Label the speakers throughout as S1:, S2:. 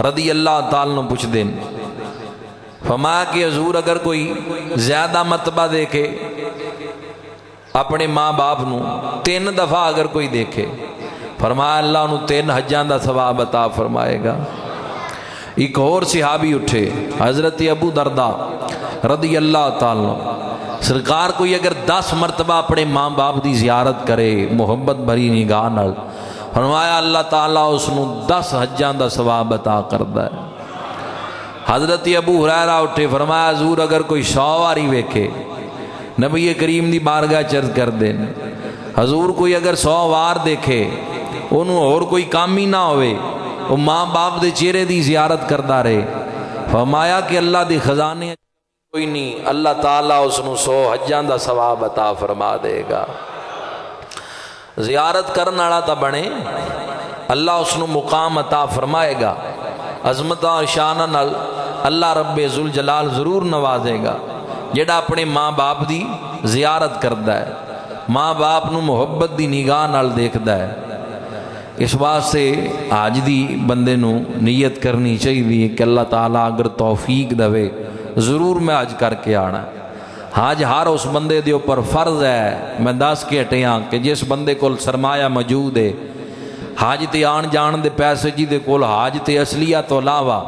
S1: رضی اللہ تعالیٰ عنہ پوچھ دیں، فرمایا کہ حضور اگر کوئی زیادہ مرتبہ دیکھے اپنے ماں باپ نو 3 دفعہ اگر کوئی دیکھے، فرمایا اللہ انہوں 3 حجاں دا ثواب عطا فرمائے گا۔ ایک اور صحابی اٹھے حضرت ابو درداء رضی اللہ تعالیٰ عنہ، سرکار کوئی اگر 10 مرتبہ اپنے ماں باپ دی زیارت کرے محبت بھری نگاہ نال، فرمایا اللہ تعالیٰ اس نو 10 حجاں دا ثواب عطا کردا ہے۔ حضرت ابو ہریرہ اٹھے، فرمایا حضور اگر کوئی 100 واری ویکھے، نبی کریم دی بارگاہ چرد کر دیں، حضور کوئی اگر 100 وار دیکھے انہوں اور کوئی کام ہی نہ ہوئے، وہ ماں باپ دے چہرے دی زیارت کردہ رہے، فرمایا کہ اللہ دی خزانے کوئی نہیں، اللہ تعالیٰ اس نو 100 حجاں دا ثواب عطا فرما دے گا۔ زیارت کرن والا تا بنے، اللہ اس نو مقام عطا فرمائے گا، عظمت اور شان نال اللہ رب ذوالجلال ضرور نوازے گا۔ جڑا اپنے ماں باپ دی زیارت کردا ہے، ماں باپ نو محبت دی نگاہ نال دیکھدا ہے، اس واسطے آج دی بندے نو نیت کرنی چاہیے کہ اللہ تعالیٰ اگر توفیق دے ضرور میں حج کر کے آنا ہے۔ حج ہر اس بندے دے اوپر فرض ہے۔ میں دس کے ہٹیاں کہ جس بندے کول سرمایہ موجود ہے، حج تے آن جان دے پیسے جی دے کول حج تے اصلیہ تو علاوہ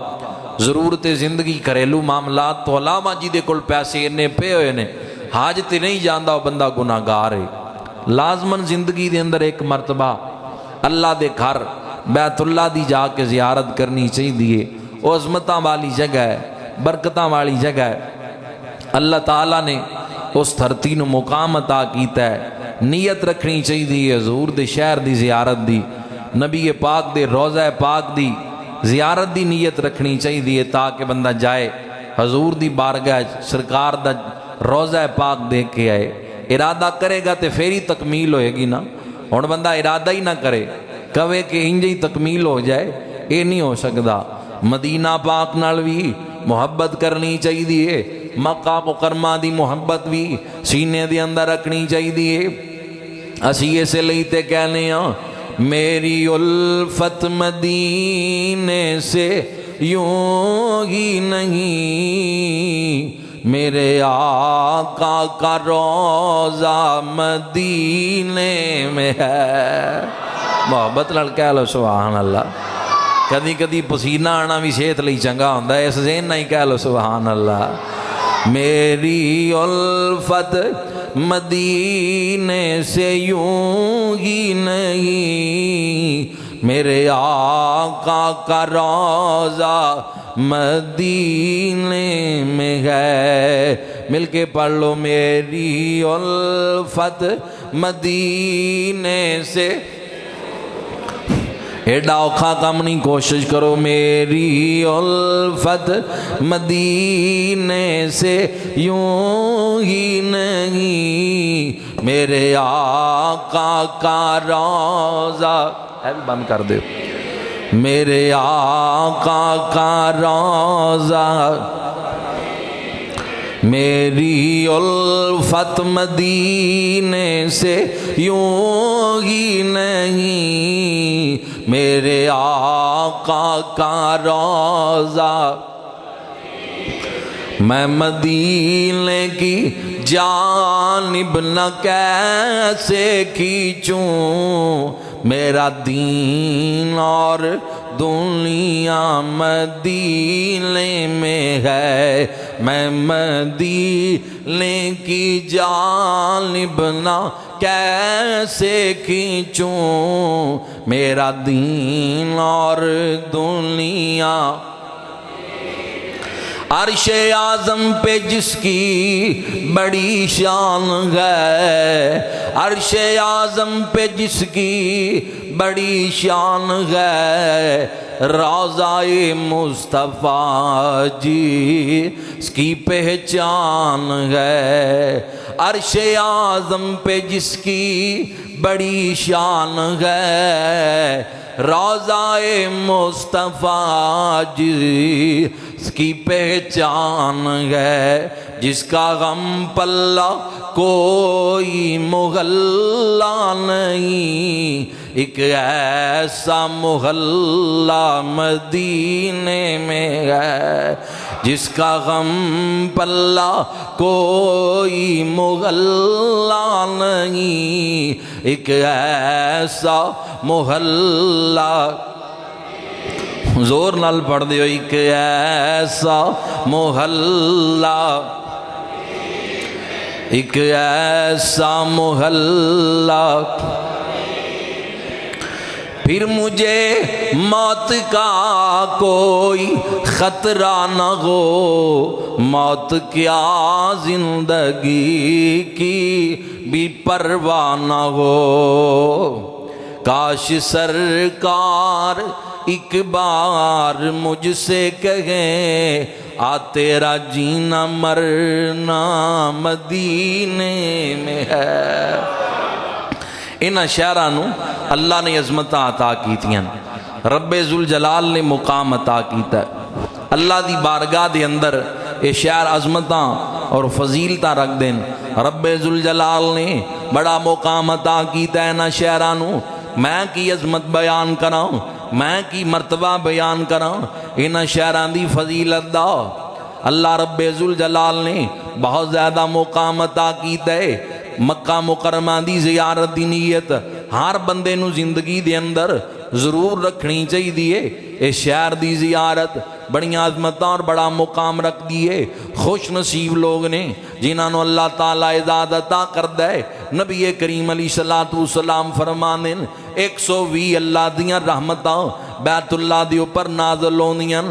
S1: ضرورت زندگی گھریلو معاملات تو علاوہ جی دے کول پیسے انے پے ہوئے نے، حج تے نہیں جاندا وہ بندہ گناہ گار ہے۔ لازماً زندگی دے اندر ایک مرتبہ اللہ دے گھر بیت اللہ دی جا کے زیارت کرنی چاہیے۔ وہ عظمتاں والی جگہ ہے، برکتاں والی جگہ ہے، اللہ تعالیٰ نے اس دھرتی نو مقام عطا کیتا ہے۔ نیت رکھنی چاہیے حضور دے شہر دی زیارت دی، نبی پاک دے روضہ پاک دی زیارت دی نیت رکھنی چاہیے، تاکہ بندہ جائے حضور دی بارگاہ سرکار دا روضہ پاک دیکھ کے آئے۔ ارادہ کرے گا تے پھر ہی تکمیل ہوئے گی نا۔ ہن بندہ ارادہ ہی نہ کرے، کہے کہ انج ہی تکمیل ہو جائے، یہ نہیں ہو سکتا۔ مدینہ پاک نال بھی محبت کرنی چاہیے، مکہ مکرمہ دی محبت بھی سینے دے اندر رکھنی چاہیے۔ اسی اسے لئیتے کہنے ہاں، میری الفت مدینے سے یوں ہی نہیں، میرے آقا کا روضہ مدینے میں ہے۔ محبت نال کہہ لو سبحان اللہ۔ کدی کدی پسینہ آنا بھی صحت لئی چنگا ہوندا ہے، اس ذہن نہ ہی کہہ لو سبحان اللہ۔ میری الفت مدینے سے یوں ہی نہیں، میرے آقا کا روضہ مدینے میں ہے۔ مل کے پڑھ لو، میری الفت مدینے سے، ایڈا اوکھا کام نہیں، کوشش کرو۔ میری الفت مدینے سے یوں ہی نہیں، میرے آقا کا روضہ ہے بھی بند کر دے، میرے آقا کا روضہ، میری الفت مدینے سے یوں ہی نہیں، میرے آقا کا روضہ۔ میں مدینے کی جانب نہ کیسے کھینچوں، میرا دین اور دنیا مدینے میں ہے، میں مدینے کی جانب نہ کیسے کھینچوں، میرا دین اور دنیا۔ عرش اعظم پہ جس کی بڑی شان ہے، عرش اعظم پہ جس کی بڑی شان ہے، روضہ مصطفیٰ جی اس کی پہچان ہے۔ عرش اعظم پہ جس کی بڑی شان ہے، روضہ مصطفیٰ جی اس کی پہچان ہے۔ جس کا غم پلہ کوئی محلہ نہیں، ایک ایسا محلہ مدینے میں ہے جس کا غم پلہ کوئی محلہ نہیں، ایک ایسا محلہ، زور نال پڑھ دیو، ایک ایسا محلہ، ایک ایسا محلہ، پھر مجھے موت کا کوئی خطرہ نہ ہو، موت کیا زندگی کی بھی پرواہ نہ ہو، کاش سرکار ایک بار مجھ سے کہیں آ تیرا جینا مرنا مدینے میں ہے۔ انہاں شہرانوں اللہ نے عظمت عطا کیتیاں، رب ذوالجلال نے مقام عطا کیتا ہے، اللہ دی بارگاہ دے اندر اے شہر عظمتاں اور فضیلتاں رکھ دیں، رب ذوالجلال نے بڑا مقام عطا کیتا ہے انہاں شہرانوں۔ میں کی عظمت بیان کراں، میں کی مرتبہ بیان کراں انہاں شہران دی فضیلت دا۔ اللہ رب ذوالجلال نے بہت زیادہ مقام عطا کیتا ہے۔ مکہ مکرمہ دی زیارت دی نیت ہر بندے نو زندگی دے اندر ضرور رکھنی چاہیے دیئے۔ اس شہر دی زیارت بڑی عظمتاں اور بڑا مقام رکھ دیئے۔ خوش نصیب لوگ نے جنہاں اللہ تعالیٰ اعزاز عطا کر دے۔ نبی کریم علیہ السلام فرمانے 120 اللہ دیاں رحمتاں بیت اللہ دی اوپر نازل ہوندیاں،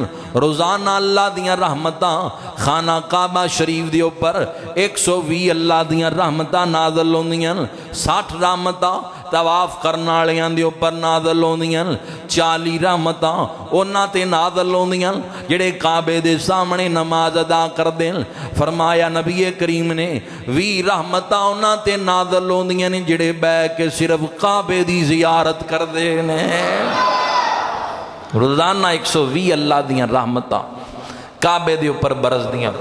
S1: روزانہ اللہ دیاں رحمتاں خانہ کعبہ شریف دی اوپر 120 اللہ دیاں رحمتاں نازل ہوندیاں، 60 رحمتاں طواف کرنا والیاں دے اوپر نازل ہوندیاں، 40 رحمتاں انہاں تے نازل ہوندیاں جڑے کعبے دے سامنے نماز ادا کر دیں۔ فرمایا نبی کریم نے 20 رحمتاں انہاں تے نازل ہوندیاں جڑے بے کے صرف کعبے دی زیارت کر دے نے۔ روزانہ 120 اللہ دیاں رحمتاں کعبے دے اوپر برس دیاں۔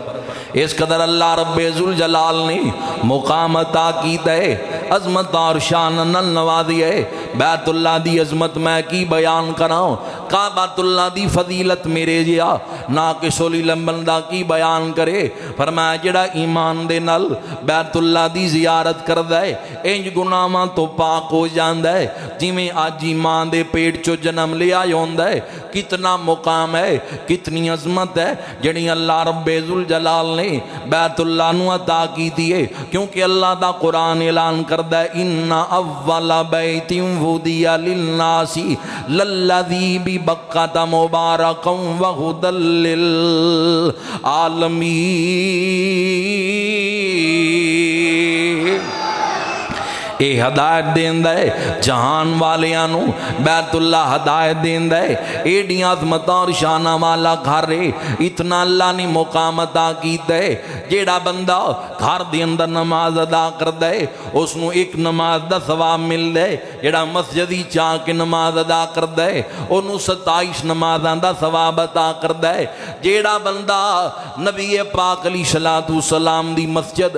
S1: اس قدر اللہ رب ذوالجلال نے مقام عطا کیتا ہے، عظمت اور شان نل نوازی ہے۔ بیت اللہ دی عظمت میں کی بیان کراؤں، کعبۃ اللہ دی فضیلت میرے جیا ناقص العلم بندہ کی بیان کرے۔ فرمایا جڑا ایمان دے نل بیت اللہ دی زیارت کردا ہے انج گناہاں تو پاک ہو جاندا ہے جویں اج ایمان دے پیٹ چو جنم لیا ہوندا ہے۔ کتنا مقام ہے، کتنی عظمت ہے جڑی اللہ رب ذوالجلال نے بیت اللہ نو عطا کیتی ہے، کیونکہ اللہ دا قرآن اعلان کردا ہے ان اول بیت وضع للناس للذی ببکۃ مبارکا وہدی للعالمین۔ اے ہدایت دیندا ہے جہان والیاں نو، بیت اللہ ہدایت دیندا ہے۔ ایڈیاں عظمتاں اور شاناں والا گھر ہے، اتنا اللہ نے مقام عطا کیتا ہے۔ جیڑا بندہ گھر دے اندر نماز ادا کردا ہے اس نو ایک نماز دا ثواب ملدا ہے، جیڑا مسجدی چاہ کے نماز ادا کردا ہے اونوں 27 نمازاں دا ثواب عطا کردا ہے۔ جیڑا بندہ نبی پاک علیہ السلام دی مسجد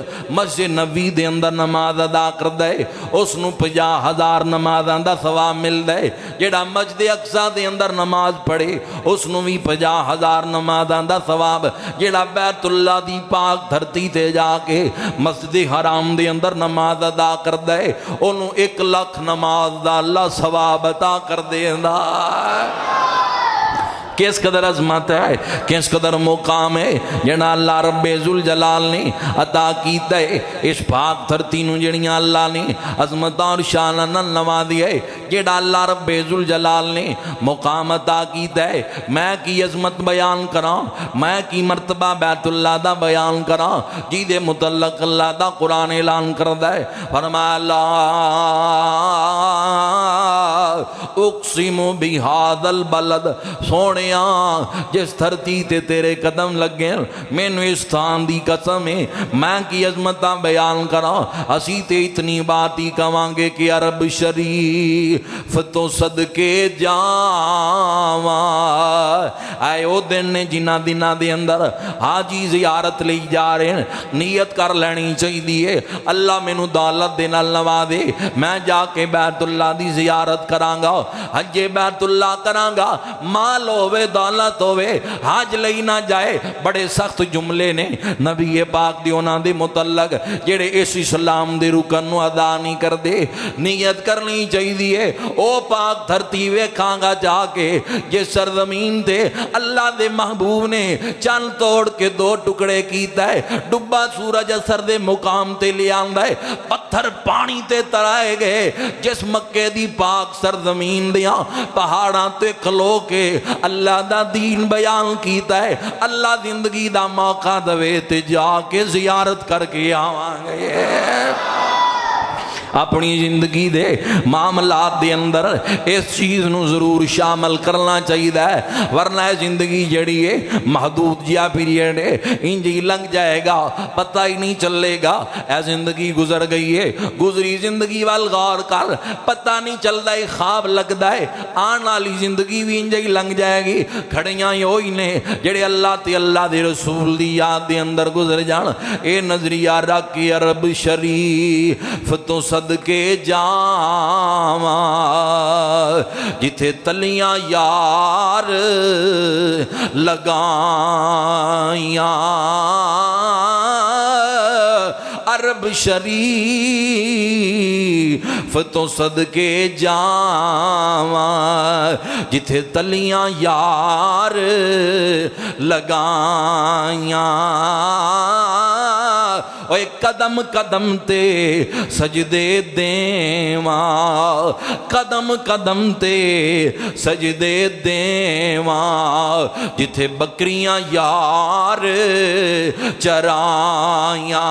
S1: نبوی دے اندر نماز ادا کردا ہے اس نو 50,000 نمازاں دا ثواب ملدا ہے۔ جیڑا مسجد اقصی دے اندر نماز پڑھے اس نو بھی 50,000 نمازاں دا ثواب۔ جیڑا بیت اللہ دی پاک دھرتی تے جا کے مسجد حرام دے اندر نماز ادا کردا ہے اونوں 1,00,000 نماز دا اللہ ثواب عطا کر دیندا ہے۔ کس قدر عظمت ہے، کس قدر مقام ہے جنا اللہ رب ذوالجلال نے عطا کیتا ہے۔ اس پاک دھرتی نو جڑیاں اللہ نے عظمت اور شان نال نوازی ہے، جڑا اللہ رب ذوالجلال نے مقام عطا کیتا ہے۔ میں کی عظمت بیان کراں، میں کی مرتبہ بیت اللہ دا بیان کراں جی دے متعلق اللہ دا قرآن اعلان کردا ہے۔ فرمایا لا اقسم بہذا البلد، سونے جس دھرتی تے تیرے قدم لگے مینوں اس تھان دی قسم ہے میں کی عظمتاں بیان کراں۔ اسی تے اتنی بات ہی کہاں گے کہ عرب شریف تو صدقے جاواں اے او دن نے جنہ دنوں دے اندر حاجی زیارت لئی جا رہے ہیں، نیت کر لینی چاہیے اللہ مینوں دولت دے نال نوازے، میں جا کے بیت اللہ دی زیارت کراں گا، حج بیت اللہ کراں گا، مال ہوے دولت ہوے حج لئی نہ جائے۔ بڑے سخت جملے نے نبی پاک دی انہاں دے متعلق جڑے اس اسلام دے رکن نو ادا نہیں کر دے۔ نیت کرنی چاہیے او پاک دھرتی ویکھاں گا جا کے جس سرزمین تے اللہ دے محبوب نے چند توڑ کے دو ٹکڑے کیتا ہے، ڈبا سورج اثر دے مقام تے لے آندا ہے، پتھر پانی تے ترائے گئے، جس مکے دی پاک سرزمین دیاں پہاڑاں تے کھلو کے اللہ دا دین بیان کیتا ہے۔ اللہ زندگی دا موقع دوے تے جا کے زیارت کر کے آواں گے۔ اپنی زندگی دے معاملات دے اندر اس چیز نو ضرور شامل کرنا چاہیے، ورنہ زندگی جڑی ہے محدود جیا پیریڈ ہے، انجی لنگ جائے گا پتہ ہی نہیں چلے گا۔ اے زندگی گزر گئی ہے، گزری زندگی وال غور کر، پتہ نہیں چلدا ہے، خواب لگدا ہے آن والی زندگی بھی انجی لنگ جائے گی۔ کھڑیاں ہوئی نے جڑے اللہ تے اللہ دے رسول دی یاد دے اندر گزر جان۔ اے نظریہ رکھ کے عرب شریف تو صدقے جاواں جتھے تلیاں یار لگائیاں، عرب شریف تو صدقے جاواں جتھے تلیاں یار لگائیاں، اوے قدم قدم تے سجدے دیواں، قدم قدم تے سجدے دیواں جتھے بکریاں یار چرائیاں۔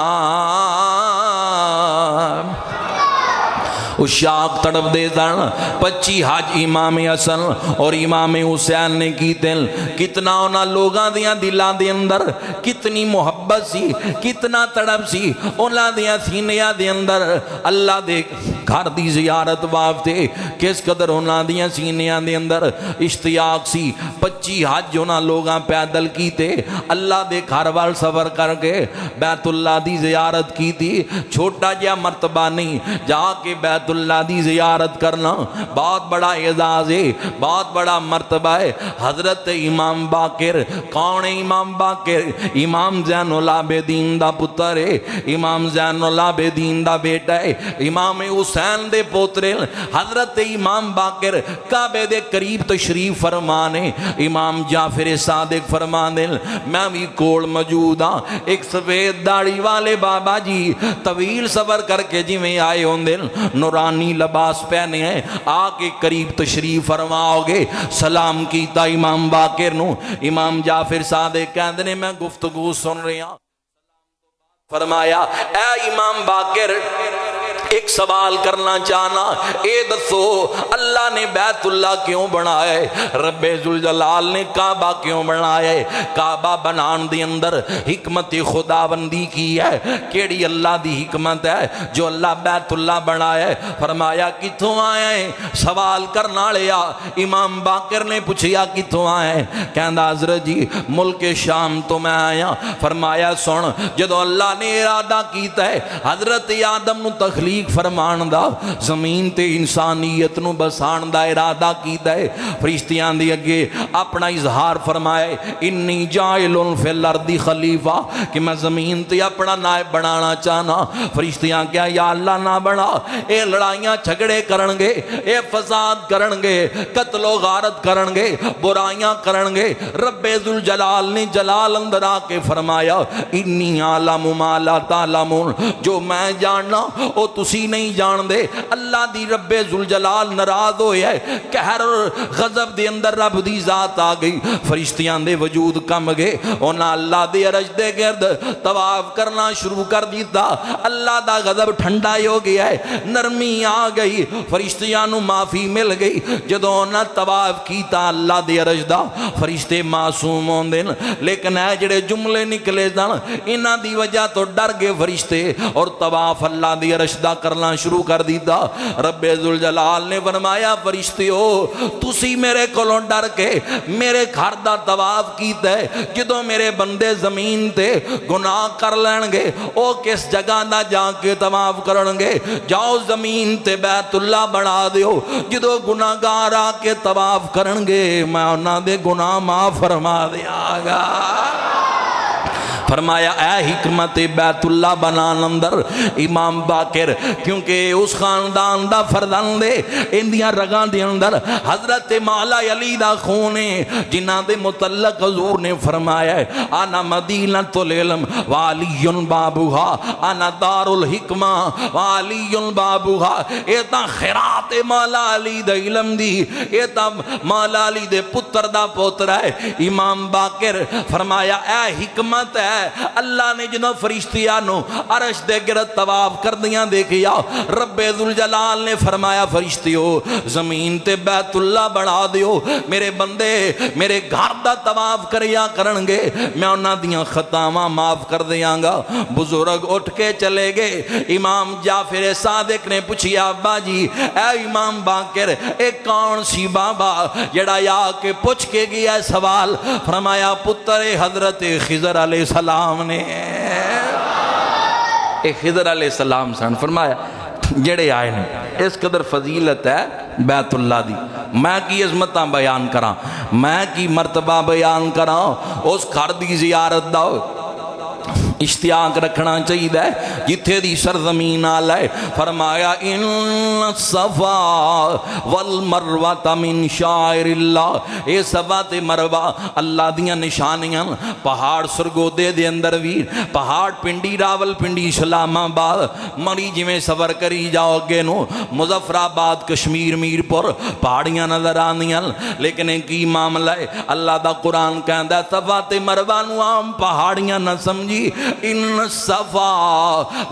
S1: اشاق تڑپ دے سن 25 حج امام حسن اور امام حسین نے کیتے، کتنا انہاں لوگاں دیاں دلاں دے اندر کتنی محبت سی، کتنا تڑپ سی انہاں دیاں سینیاں دے اندر اللہ دے گھر دی زیارت واسطے، کس قدر انہاں دیاں سینیاں دے اندر اشتیاق سی۔ 25 حج انہاں لوگاں پیدل کیتے، اللہ دے گھر وال سفر کر کے بیت اللہ دی زیارت کیتی۔ چھوٹا جہا مرتبہ نہیں، جا کے بیت اللہ دی زیارت کرنا بہت بڑا اعزاز ہے، بہت بڑا مرتبہ ہے۔ حضرت امام باقر، کون ہے امام باقر؟ امام زین العابدین دا پتر ہے، امام زین العابدین دا بیٹا ہے، امام حسین دے پوترے۔ حضرت امام باقر کعبے دے قریب تشریف فرمانے، امام جعفر صادق فرمانے میں بھی کول موجود ہاں، ایک سفید داڑھی والے بابا جی طویل سفر کر کے جی میں آئے ہوندے، نورانی لباس پہنے ہیں، آ کے قریب تشریف فرماؤ گے۔ سلام کیتا امام باقر نو، امام جعفر صادق کہندے نے میں گفتگو سن رہا ہوں، فرمایا اے امام باقر ایک سوال کرنا چاہنا، اے دسو اللہ نے بیت اللہ کیوں بنایا ہے؟ رب ذوالجلال نے کعبہ کیوں بنایا ہے؟ کعبہ بنان دے اندر حکمت خداوندی کی ہے، کیڑی اللہ دی حکمت ہے جو اللہ بیت اللہ بنایا ہے؟ فرمایا کتھوں آئے ہیں؟ سوال کرنا لیا امام باقر نے پوچھیا کتھوں آئے ہیں؟ کہندا حضرت جی ملک شام تو میں آیا۔ فرمایا سن، جدو اللہ نے ارادہ کیتا ہے حضرت آدم نو تخلیق فرمان دا، زمین تے انسانیت نو بسان دا ارادہ کیتا ہے، فرشتیاں دی اگے اپنا اظہار فرمایا انی جائلن فی الارض خلیفہ، کہ میں زمین تے اپنا نائب بنانا چاہنا۔ فرشتیاں کیا یا اللہ نہ بنا، اے لڑائیاں جھگڑے کرنگے، اے فساد کرنگے، قتل و غارت کرنگے، برائیاں کرنگے۔ رب ذوالجلال نے جلال اندر آ کے فرمایا انی عالم ما لا تعلمون، جو میں جاننا او تسی نہیں جان دے۔ اللہ دی رب ذوالجلال ناراض ہوئے ہے، قہر اور غضب دے اندر رب دی ذات آ گئی، فرشتیاں دے وجود کم گئے، انہاں اللہ دے عرش دے گرد طواف کرنا شروع کر دیتا۔ اللہ دا غضب ٹھنڈا ہو گیا ہے، نرمی آ گئی، فرشتیاں نو معافی مل گئی۔ جدوں انہاں طواف کیتا اللہ دے عرش دا، فرشتے معصوم ہوندے لیکن اے جڑے جملے نکلے سن انہاں دی وجہ تو ڈر گئے فرشتے، اور طواف اللہ دی عرش دا کرنا شروع کر دیتا۔ رب ذوالجلال نے فرمایا فرشتیو تسی میرے کولوں ڈر کے میرے گھر دا طواف کیتا ہے، جدوں میرے بندے زمین تے گناہ کر لین گے او کس جگہ دا جا کے طواف کرن گے؟ جاؤ زمین تے بیت اللہ بنا دیو، جدوں گناہگار آ کے طواف کرن گے میں انہاں دے گناہ معاف فرما دیاں گا۔ فرمایا اے حکمت بیت اللہ بنان اندر امام باقر کیونکہ اس خاندان دا فرزند اندیاں رگاں دے اندر حضرت مولا علی دا خون ہے، جنہاں دے متعلق حضور نے فرمایا ہے انا مدینۃ العلم وعلی بابوہا، انا دار الحکمہ وعلی بابوہا۔ اے تا خیرات مولا علی دا علم دی، اے تا مولا علی دے پتر دا پوتر ہے امام باقر۔ فرمایا اے حکمت ہے اللہ نے جنہوں فرشتیانوں عرش دے گرد طواف کر دیاں دیکھیا، رب ذوالجلال نے فرمایا فرشتیو زمین تے بیت اللہ بڑھا دیو، میرے بندے میرے گھر دا طواف کریا کرن گے میں انہاں دیاں خطاواں معاف کر دیاں گا۔ بزرگ اٹھ کے چلے گئے۔ امام جعفر صادق نے پوچھیا ابا جی اے امام باقر اے کون سی بابا جڑا یا کے پوچھ کے گیا سوال؟ فرمایا پتر حضرت خضر علیہ السلام نے، اے خضر علیہ السلام سن۔ فرمایا جڑے آئے نے اس قدر فضیلت ہے بیت اللہ دی، میں کی عظمتاں بیان کراں، میں کی مرتبہ بیان کراں، اس گھر دی زیارت دا اشتیاق رکھنا چاہیے جتھے دی سرزمین آل ہے۔ فرمایا ان الصفا والمروہ من شعائر اللہ، اے صفا تے مروہ اللہ دیاں نشانیاں۔ پہاڑ سرگودے دے اندر بھی پہاڑ پنڈی راول پنڈی اسلام آباد مری جویں سفر کری جاؤ گے نو مظفر آباد کشمیر میر پور پہاڑیاں نظر آندیاں، لیکن کی معاملہ ہے اللہ دا قرآن کہندا ہے صفا تے مروہ نو عام پہاڑیاں نہ سمجھی، ان الصفا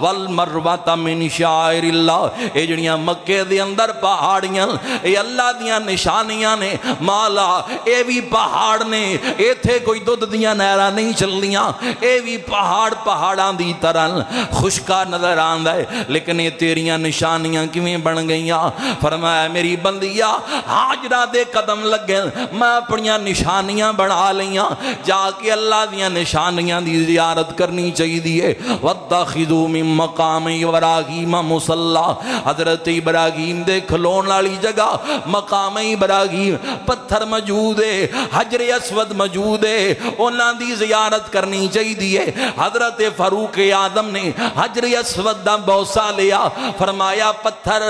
S1: والمروہ من شعائر اللہ، اے جڑیاں مکے دے اندر پہاڑیاں اے اللہ دیاں نشانیاں نے۔ مالا اے بھی پہاڑ نے، ایتھے کوئی دودھ دیاں نہراں نہیں چلدیاں، اے بھی پہاڑ پہاڑاں دی طرح خشکا نظر آندا ہے، لیکن یہ تیریاں نشانیاں کیویں بن گئیاں؟ فرمایا میری بندیا ہاجرہ دے قدم لگے میں اپنیاں نشانیاں بنا لیاں، جا کے اللہ دیاں نشانیاں دی زیارت کرنی چاہیے۔ وَاتَّخِذُوا مِن مَّقَامِ إِبْرَاهِيمَ مُصَلَّى، حضرت ابراہیم دے کھلون والی جگہ مقام ابراہیم پتھر موجود ہے، حجر اسود موجود ہے، انہاں دی زیارت کرنی چاہیے۔ حضرت فاروق اعظم نے حجر اسود دا بوسہ لیا، فرمایا پتھر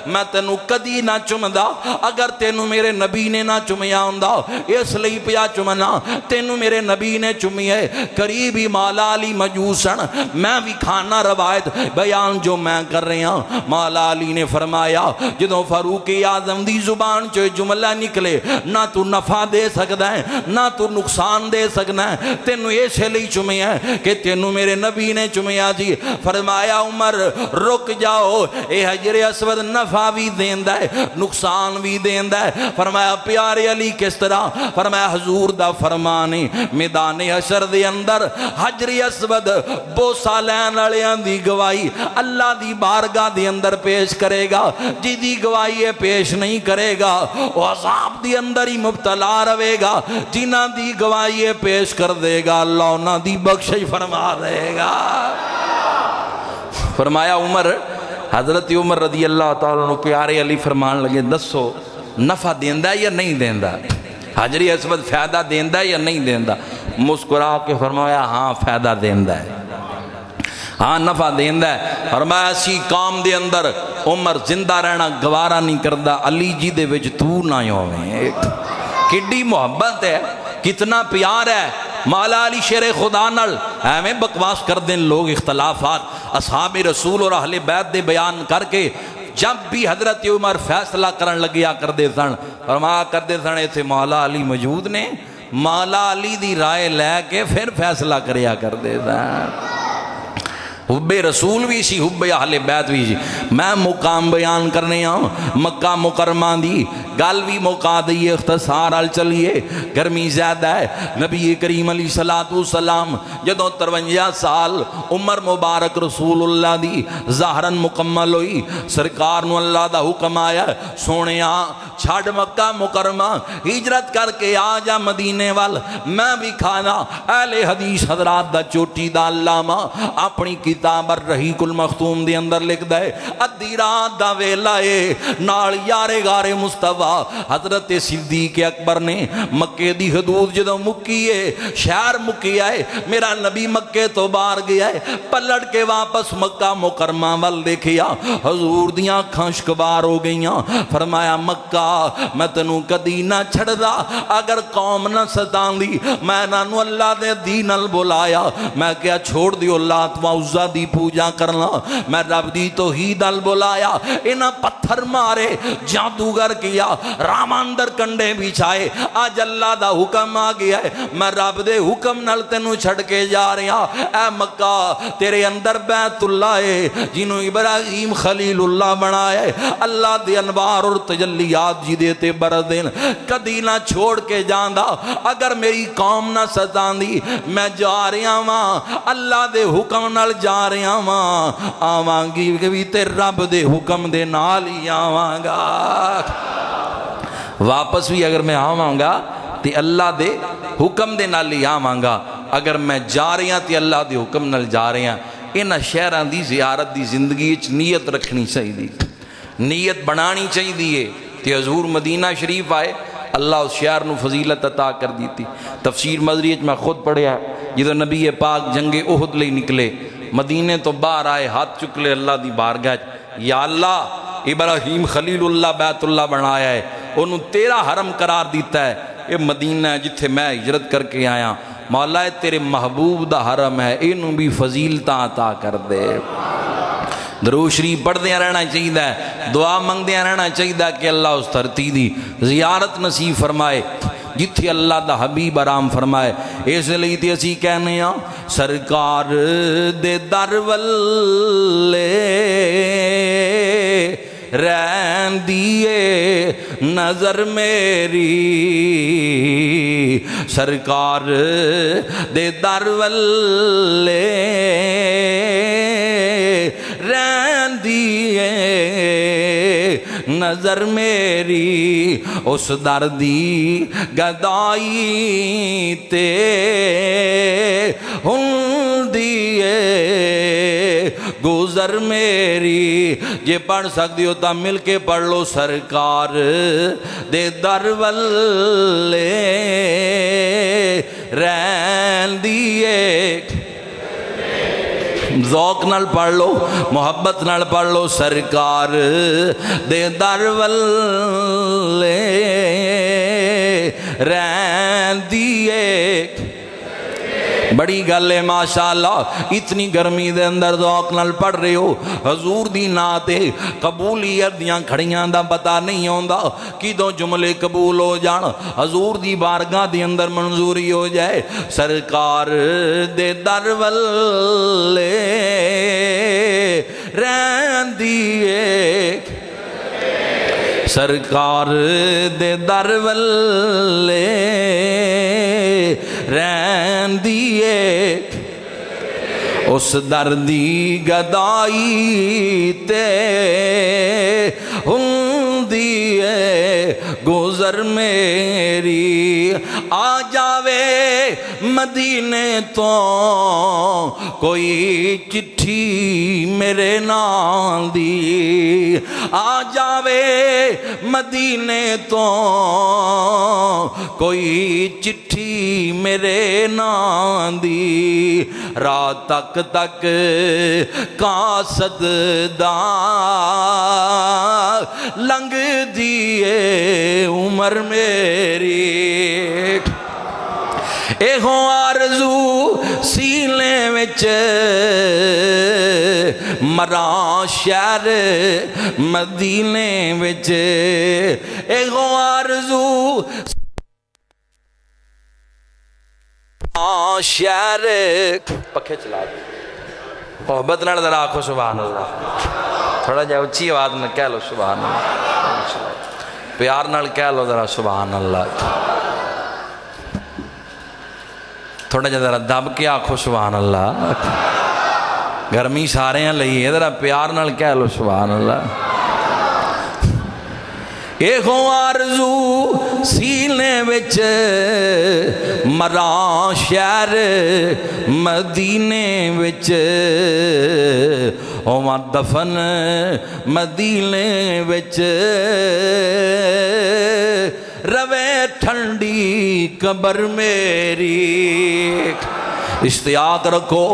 S1: میں تینوں کدی نہ چمدا، اگر تینوں میرے نبی نے نہ چمیا ہوندا اس لیے پیا چمنا، تینوں میرے نبی نے چمی ہے۔ قریبی مولا علی مجوسن میں بھی کھانا روایت بیان جو میں کر رہے ہیں۔ مولا علی نے فرمایا جدوں فاروق اعظم دی زبان چو جملہ نکلے نہ تو نفع دے سکتا ہے نہ تو نقصان دے سکنا ہے، تینوں ایسے لئی چمیا ہے کہ تینوں میرے نبی نے چمیا جی۔ فرمایا عمر رک جاؤ، اے حجر اسود نفع بھی دیندا ہے نقصان بھی دیندا ہے۔ فرمایا پیارے علی کس طرح؟ فرمایا حضور دا فرمانے میدان حشر دے اندر حجر اسود بوسا لین والیاں دی گواہی اللہ دی بارگاہ دے اندر پیش کرے گا، جی دی گواہی پیش نہیں کرے گا وہ عذاب دی اندر ہی مبتلا رہے گا، جنہاں دی گواہی پیش کر دے گا اللہ انہاں دی بخشش فرما دے گا۔ فرمایا عمر حضرت عمر رضی اللہ تعالیٰ عنہ پیارے علی فرمان لگے دسو نفع دیندا ہے یا نہیں دیندا؟ حجر اسود فائدہ دیندا ہے یا نہیں دیندا؟ مسکرا کے فرمایا ہاں فائدہ دیندا ہے، ہاں نفع دیندا ہے۔ فرمایا اسی کام دے اندر عمر زندہ رہنا گوارا نہیں کردا، علی جی دے وچ تو نہ ہوویں۔ کڈی محبت ہے، کتنا پیار ہے مولا علی شیر خدا نال ایویں بکواس کر دیں لوگ، اختلافات اصحاب رسول اور اہل بیت دے بیان کر کے جب بھی حضرت عمر فیصلہ کرن لگیا کر دے سن، فرمایا کر دے سن ایتھے مولا علی موجود نے، مولا علی دی رائے لے کے پھر فیصلہ کریا کر دے سن۔ حب رسول بھی سی حب اہل بیت بھی سی. میں مقام بیان کرنے ہاں مکہ مکرمہ دی گل بھی موقع دی اختصار ال چلیے گرمی زیادہ ہے. نبی کریم علیہ السلام جدوں 53 سال عمر مبارک رسول اللہ دی ظاہراً مکمل ہوئی سرکار نو اللہ دا حکم آیا سونیا چھڑ مکہ مکرمہ ہجرت کر کے آ جا مدینے وال. میں بھی کھانا اہل حدیث حضرات دا چوٹی دا علامہ اپنی کتاب الرحیق المختوم دے اندر لکھ دے ادھی رات دا ویلا اے نال یارے گارے مصطفیٰ حضرت صدیق اکبر نے مکے دی حدود جدوں مکی ہے شہر مکی ہے میرا نبی مکے تو باہر گیا ہے پلٹ کے واپس مکہ مکرمہ وال دیکھیا حضور دیاں اکھاں شکبار ہو گئیاں. فرمایا مکہ میں تینوں کدی نہ چھڑدا اگر قوم نہ ستاندی میں نانو اللہ دے دین ال بلایا میں کیا چھوڑ دیو لات و عزا دی پوجا کرنا میں رب دی توحید ال بلایا انہاں پتھر مارے جادوگر کیا راماندر کنڈے بچھائے آج اللہ دا حکم آ گیا ہے میں رب دے حکم نال تینوں چھڑ کے جا رہا. اے مکہ تیرے اندر بیت اللہ ہے جنہوں ابراہیم خلیل اللہ بنایا ہے اللہ دے انوار اور تجلیات جی دیتے بردین کدی نہ چھوڑ کے جاندہ اگر میری قوم نہ ستاندی میں جا رہا ماں اللہ دے حکم نال جا رہا ماں آوانگی بھی تے رب دے حکم دے نال ہی آوانگا. واپس بھی اگر میں آوانگا تے اللہ دے حکم دے نال ہی آوانگا اگر میں جا رہا تے اللہ دے حکم نال جا رہا. انہاں شہراں دی زیارت دی زندگی وچ نیت رکھنی چاہیے نیت بنانی چاہیے تے حضور مدینہ شریف آئے اللہ اس شہر نو فضیلت عطا کر دیتی. تفسیر مدری میں خود پڑھیا جدو نبی پاک جنگ احد لئی نکلے مدینے تو باہر آئے ہاتھ چکلے اللہ دی بارگاہ یا اللہ ابراہیم خلیل اللہ بیت اللہ بنایا ہے انہوں تیرا حرم قرار دیتا ہے یہ مدینہ ہے جتھے میں ہجرت کر کے آیا مولا تیرے محبوب دا حرم ہے انہوں بھی فضیلتاں عطا کر دے. درود شریف پڑھدے رہنا چاہیے دعا منگدے رہنا چاہیے کہ اللہ اس دھرتی دی زیارت نصیب فرمائے جتھے اللہ دا حبیب آرام فرمائے. اس لیے تے اسی کہنے ہاں سرکار دے در ولے رہن دیے نظر میری سرکار دے در ولے رہن دیے نظر میری اس دردی گدائی تے ہن دیے گزر میری. یہ پڑھ سکتی ہو تا مل کے پڑھ لو سرکار دے در ولے رہن دیے ذوق نال پڑھ لو محبت نال پڑھ لو سرکار دے در ولے رہن دیے. بڑی گل ہے ماشاءاللہ اتنی گرمی دے اندر ذوق نال پڑھ رہے ہو حضور دی نعت قبولیت دیاں کھڑیاں دا پتہ نہیں ہوندا کدوں جملے قبول ہو جان حضور دی بارگاہ دی اندر منظوری ہو جائے. سرکار دے در ولے رہن دیے سرکار دے در ولے رہن دیے اس دردی گدائی تے ہن دیے گزر میری. آ جاوے مدینے تو کوئی چٹھی میرے نال دی آ جاوے مدینے تو کوئی چٹھی میرے نال دی رات تک تک قاصد دا لنگ دیے عمر میری. ایہو آرزو سینے وچ مراں شہر مدینے وچ ایہو آرزو شہر پکھے چلا دے محبت نال ذرا آکھو سبحان اللہ، تھوڑا جہا اچھی آواز میں کہہ لو سبحان اللہ، پیار نال کہہ لو ذرا سبحان اللہ، تھوڑا جہا ذرا دب کے آکھو سبحان اللہ، گرمی سارے ہیں لئیے ذرا پیار نال کہہ لو سبحان اللہ۔ ایہو آرزو سینے وچ مراں شہر مدینے وچ، ہوواں دفن مدینے وچ، روے ٹھنڈی قبر میری۔ اشتیاق رکھو،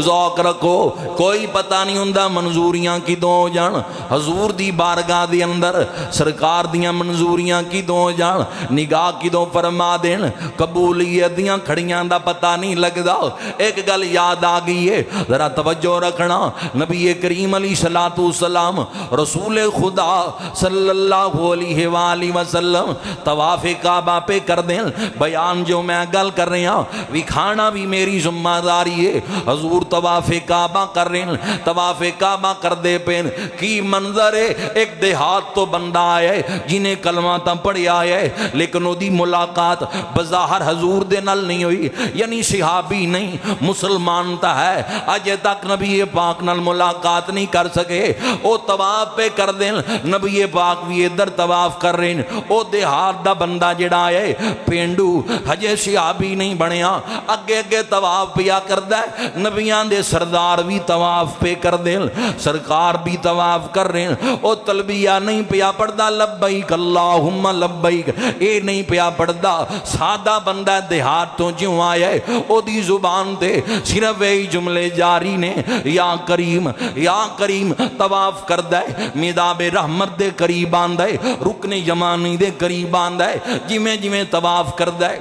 S1: ذوق رکھو، کوئی پتہ نہیں ہوندہ منظوریاں کی دو جان، حضور دی بارگاہ دی اندر سرکار دیاں منظوریاں کی دو جان، نگاہ کی دو فرما دین، قبولیت دیاں کھڑیاں دا پتہ نہیں لگ دا۔ ایک گل یاد آگئی ہے، ذرا توجہ رکھنا، نبی کریم علیہ السلام رسول خدا صلی اللہ علیہ وآلہ وسلم طواف کعبہ پہ کر دیں، بیان جو میں گل کر رہے ہیں وکھانا بھی میری ذمہ داری ہے۔ حضور طواف کعبہ کر رہے ہیں، طواف کعبہ کر دے پین کی منظر ہے، ایک دیہات تو بندہ آیا ہے جنہیں کلمہ تا پڑھی آیا ہے، لیکن وہ دی ملاقات بظاہر حضور دے نال نہیں ہوئی، یعنی صحابی نہیں مسلمان تا ہے، اجے تک نبی پاک نال ملاقات نہیں کر سکے۔ او طواف پہ کر دیں، نبی پاک بھی ادھر طواف کر رہے ہیں، او دیہات دا بندہ جڑا آیا ہے پینڈو ہجے صحابی نہیں بنیا، اگے اگے طواف پیا کردہ ہے، نبیان دے سردار بھی طواف پہ کر دیں، سرکار بھی طواف کر رہے ہیں، او تلبیہ نہیں پیا پڑھدا لبیک اللہم لبیک، اے نہیں پیا پڑھدا، سادہ بندہ دیہات تو جیوں آیا ہے، او دی زبان تے صرف وہی جملے جاری نے، یا کریم طواف کردہ ہے، میداب رحمت دے قریب آندہ ہے، رکن یمانی دے قریب آندہ ہے، جمیں طواف کردہ ہے،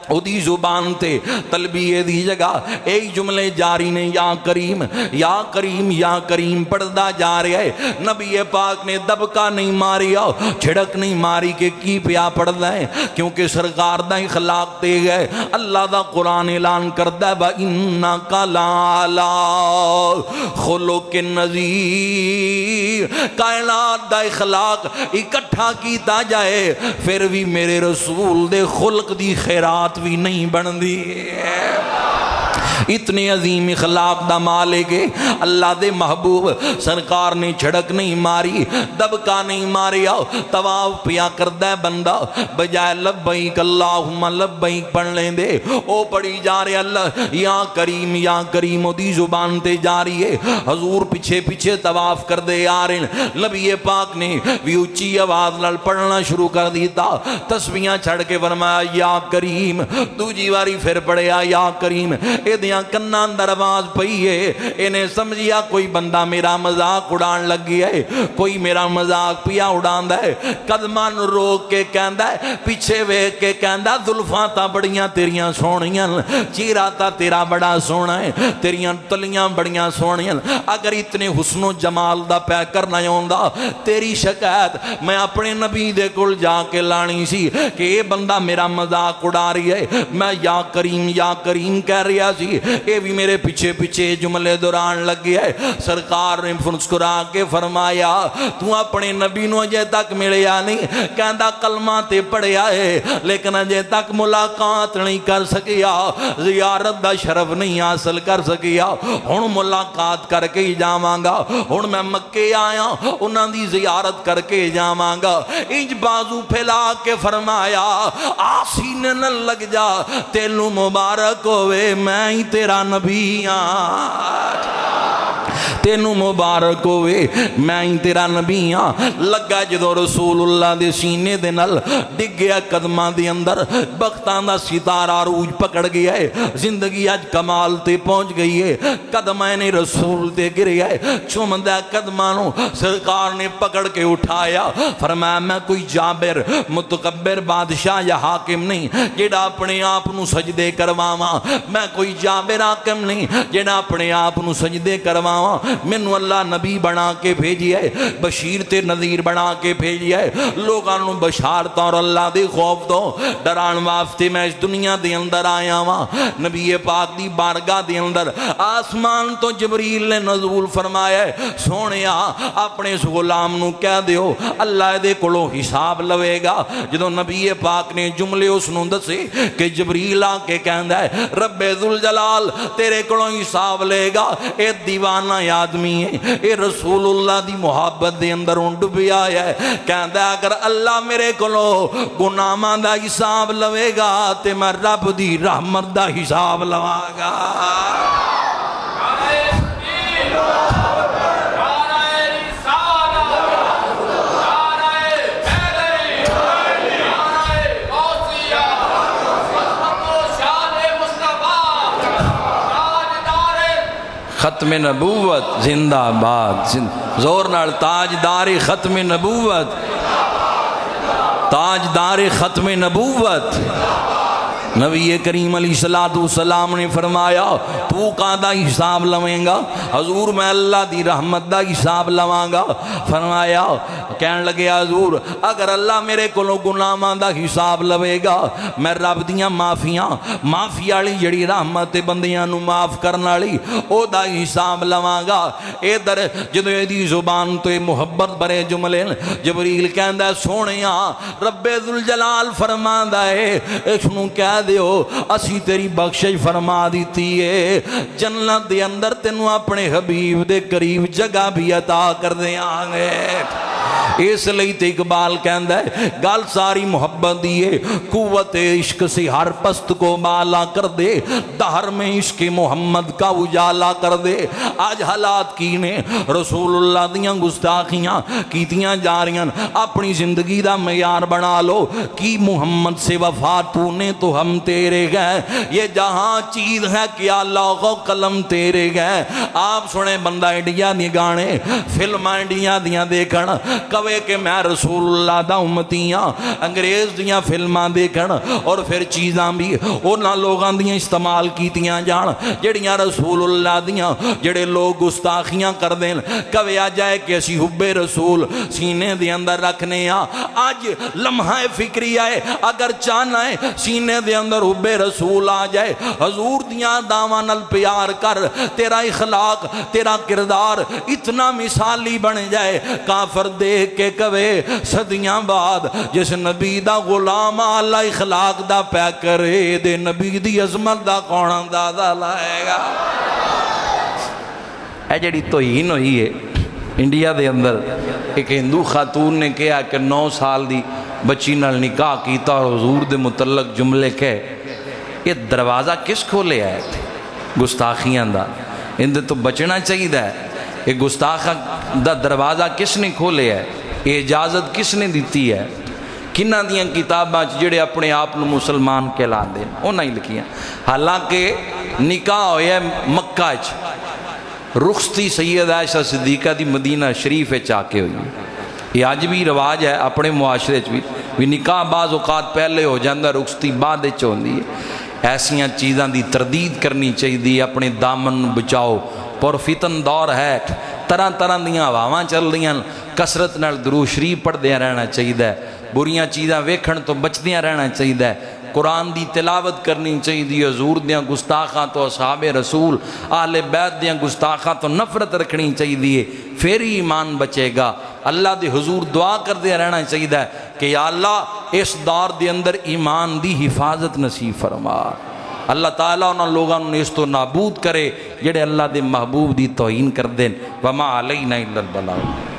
S1: او دی زبان تے تلبیہ دی جگہ ایک جملے جاری نے، یا کریم یا کریم یا کریم پڑھدا جا رہا ہے۔ نبی پاک نے دبکا نہیں ماری، چھڑک نہیں ماری کہ کی پیا پڑھدا ہے، کیونکہ سرکار دا اخلاق دے گئے۔ اللہ دا قرآن اعلان کردہ ہے وَإِنَّكَ لَعَلَىٰ خُلُقٍ عَظِيمٍ، کائنات دا اخلاق اکٹھا کیتا جائے پھر بھی میرے رسول دے خلق دی خیرات بھی نہیں بن دی، اتنے عظیم اخلاق دا مالک ہے اللہ دے محبوب، سرکار نے چھڑک نہیں ماری، دبکا نہیں ماری، طواف پیا کردہ ہے بندہ، بجائے لبیک اللہم لبیک پڑھ لیں دے، او پڑھی جا رہے اللہ یا کریم دی زبان تے جاری ہے۔ حضور پیچھے پیچھے طواف کر دے آ رہے ہیں، نبی پاک نے بھی اچھی آواز نال پڑھنا شروع کر دیتا، تسبیحاں چھڑ کے فرمایا یا کریم، دوجی واری پھر پڑھیا یا کریم، اے دیاں کناں اندر آواز پئی ہے، انہیں سمجھیا کوئی بندہ میرا مذاق اڑان لگ گیا ہے، کوئی میرا مذاق پیا اڑاندا ہے، قدمان روک کے کہندا ہے، پیچھے ویکھ کے کہندا زلفاں تا بڑیاں تیریاں سونیاں، چہرہ تا تیرا بڑا سونا ہے، تیریاں تلیاں بڑیاں سونیاں، اگر اتنے حسن و جمال دا پہ کرنا ہوندا تیری شکایت میں اپنے نبی دے کول جا کے لانی سی کہ اے بندہ میرا مذاق اڑا رہی ہے، میں یا کریم کہہ رہا سی، اے بھی میرے پیچھے پیچھے جملے دوران لگ گیا ہے۔ سرکار نے مسکرا کے فرمایا تو اپنے نبی نو اجے تک ملیا نہیں، کہندا کلمہ تے پڑھیا ہے لیکن اجے تک ملاقات نہیں کر سکیا، زیارت دا شرف نہیں حاصل کر سکیا، ہن ملاقات کر کے ہی جاواں گا، ہن میں مکے آیا انہاں دی زیارت کر کے جاواں گا۔ انج بازو پھیلا کے فرمایا آسینے نہ لگ جا، تینوں مبارک ہوئے میں ہی تیرا نبی تینوں مبارک ہوئے میں ہی تیرا نبی ہاں۔ لگا جدو رسول اللہ دے سینے دے نل ڈگ گیا قدماں دے اندر، بختاں دا ستارہ عروج پکڑ گیا ہے، زندگی اج کمال تے پہنچ گئی ہے، قدمیں نے رسول تے گر گیا ہے، چومدہ قدماں نو سرکار نے پکڑ کے اٹھایا، فرمایا میں کوئی جابر متکبر بادشاہ یا حاکم نہیں جیڑا اپنے آپ نو سجدے کرواواں، میں کوئی جابر حاکم نہیں جیڑا اپنے آپ نو سجدے کرواواں،
S2: مینوں اللہ نبی بنا کے بھیجیا ہے، بشیر تے نذیر بنا کے بھیجیا ہے، لوگاں نوں بشارت اور اللہ دے خوف تو ڈران واسطے میں اس دنیا دے اندر آیا ہاں۔ نبی پاک دی بارگاہ دے اندر آسمان تو جبریل نے نزول فرمایا ہے، سونیا اپنے اس غلام نوں کہہ دیو اللہ دے کولوں حساب لوے گا۔ جدوں نبی پاک نے جملے اس نوں دسے کہ جبریل آ کے کہندا ہے رب ذوالجلال تیرے کولوں حساب لے گا، اے دیوانہ آدمی ہے، اے رسول اللہ دی محبت دے اندر ڈبیا ہے، کہندا اگر اللہ میرے کولوں گناہاں دا حساب لوے گا تے میں رب دی رحمت دا حساب لواں گا۔ ختم نبوت زندہ باد، زور نال تاجدار ختم نبوت، تاجدار ختم نبوت۔ نبی کریم علیہ السلام نے فرمایا تو کہاں حساب لویں گا؟ حضور میں اللہ دی رحمت دا حساب لواں گا۔ فرمایا کہن لگے حضور اگر اللہ میرے کولوں گناہاں دا حساب لوے گا میں رب دیاں معافی والی جڑی رحمت بندیاں نو معاف کرن والی او دا حساب لواں گا۔ ادھر جدوں دی زبان تو محبت بھرے جملے جبریل کہندا ہے سونیا رب ذوالجلال فرماندا ہے اس نوں کہہ دیو اسی تیری بخشش فرما دیتی ہے، جنت دے اندر تینوں اپنے حبیب دے قریب جگہ بھی عطا کر دیاں گے۔ اس لئی تے اقبال کہندا ہے گل ساری محبت دیئے، قوت عشق سے ہر پست کو بالا کر دے، دہر میں عشق محمد کا اجالا کر دے۔ آج حالات کی نے رسول اللہ دیاں گستاخیاں کیتیاں جا رہی ہیں، اپنی زندگی دا معیار بنا لو کی محمد سے وفا تو نے تو ہم تیرے گئے، یہ جہاں چیز ہے کیا لوح و قلم تیرے گئے۔ آپ سنے بندہ انڈیا دی گانے فلم انڈیا دیاں دیکھن کوے کہ میں رسول اللہ دا امتیاں، انگریز دیاں فلماں دیکھن اور پھر چیزاں بھی اونا لوگاں دیاں استعمال کیتیاں جان جڑیاں رسول اللہ دیاں، جڑے لوگ گستاخیاں کر دیں کوے آ جائے کہ اسی حب رسول سینے دے اندر رکھنے آ۔ آج لمحہ فکری آئے اگر چاہنا ہے سینے دے اندر حب رسول آ جائے، حضور دیاں داواں نال پیار کر، تیرا اخلاق تیرا کردار اتنا مثالی بن جائے، کافر دیکھ کے کہے صدیاں بعد جس نبی دا غلام اللہ اخلاق دا پیا کرے دے نبی دی عظمت دا کون اندازہ لائے گا۔ اے جڑی توہین ہوئی ہے انڈیا دے اندر، ایک ہندو خاتون نے کہا کہ 9 سال دی بچی نال نکاح کیتا اور حضور دے متعلق جملے کہے، یہ دروازہ کس کھولے ہے گستاخیاں دا؟ اندے تو بچنا چاہیے ہے۔ یہ گستاخ دا دروازہ کس نے کھولے ہے؟ یہ اجازت کس نے دیتی ہے؟ کنہ دیاں کتاباں جڑے اپنے آپ نو مسلمان کہلا دیں انہاں ہی لکھیاں۔ حالانکہ نکاح ہویا ہے مکہ چ، رخصتی سید عائشہ صدیقہ دی مدینہ شریف چا کے ہوئی۔ یہ آج بھی رواج ہے اپنے معاشرے بھی نکاح بعض اوقات پہلے ہو جاندہ رخصتی بعد ہوندی ہے۔ ایسیاں چیزاں دی تردید کرنی چاہیے، اپنے دامن بچاؤ، پر فتن دور ہے، طرح طرح دیاں ہواواں چل دیاں، کسرت نال درود شریف پڑھدیاں رہنا چاہیے، بریاں چیزاں ویکھن تو بچدیاں رہنا چاہیے، قرآن دی تلاوت کرنی چاہیے، حضور دیاں گستاخاں تو اصحاب رسول اہل بیت دیاں گستاخاں تو نفرت رکھنی چاہیے، پھر ہی ایمان بچے گا۔ اللہ دے حضور دعا کر دیا رہنا چاہیے کہ یا اللہ اس دور دے اندر ایمان دی حفاظت نصیب فرما۔ اللہ تعالیٰ انہاں لوگاں نے اس تو نابود کرے جڑے اللہ دے محبوب دی توہین کر دیں۔ وما علینا الا البلاغ۔